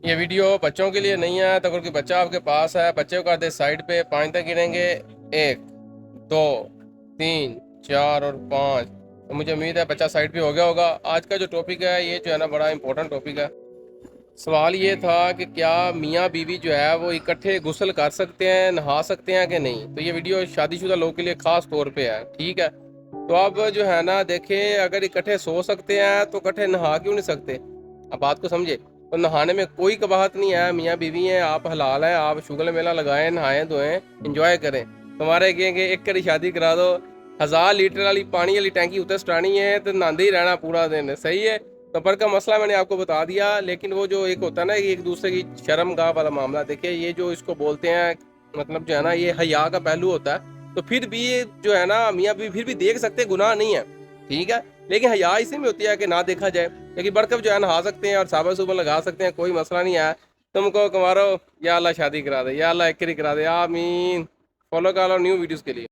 یہ ویڈیو بچوں کے لیے نہیں ہے، تو اگر کوئی بچہ آپ کے پاس ہے، بچے کو کر دے سائڈ پہ، 5 تک گنیں گے، 1 2 3 4 اور 5۔ تو مجھے امید ہے بچہ سائڈ پہ ہو گیا ہوگا۔ آج کا جو ٹاپک ہے یہ جو ہے نا بڑا امپورٹنٹ ٹاپک ہے۔ سوال یہ تھا کہ کیا میاں بیوی جو ہے وہ اکٹھے غسل کر سکتے ہیں، نہا سکتے ہیں کہ نہیں؟ تو یہ ویڈیو شادی شدہ لوگوں کے لیے خاص طور پہ ہے، ٹھیک ہے؟ تو اب جو ہے نا دیکھیں، اگر اکٹھے سو سکتے ہیں تو اکٹھے نہا کیوں نہیں سکتے؟ اب بات کو سمجھے۔ تو نہانے میں کوئی کباہت نہیں ہے، میاں بیوی ہیں، آپ حلال ہیں، آپ شغل میلہ لگائیں، نہائیں دھوئیں، انجوائے کریں۔ تمہارے کہیں گے ایک کری شادی کرا دو، 1000 لیٹر والی پانی والی ٹینکی اتنے سٹانی ہے تو نہاندے ہی رہنا پورا دن، صحیح ہے؟ تو پر کا مسئلہ میں نے آپ کو بتا دیا، لیکن وہ جو ایک ہوتا ہے نا ایک دوسرے کی شرم گاہ والا معاملہ، دیکھیں یہ جو اس کو بولتے ہیں مطلب جو ہے نا یہ حیا کا پہلو ہوتا ہے، تو پھر بھی یہ جو ہے نا میاں بیوی پھر بھی دیکھ سکتے، گناہ نہیں ہے، ٹھیک ہے؟ لیکن حیا اسی میں ہوتی ہے کہ نہ دیکھا جائے، لیکن برکب جو ہے نہا سکتے ہیں اور صابن صوبن لگا سکتے ہیں، کوئی مسئلہ نہیں ہے۔ تم کو کمارو، یا اللہ شادی کرا دے، یا اللہ ایک کرا دے، آمین۔ فالو کر لو نیو ویڈیوز کے لیے۔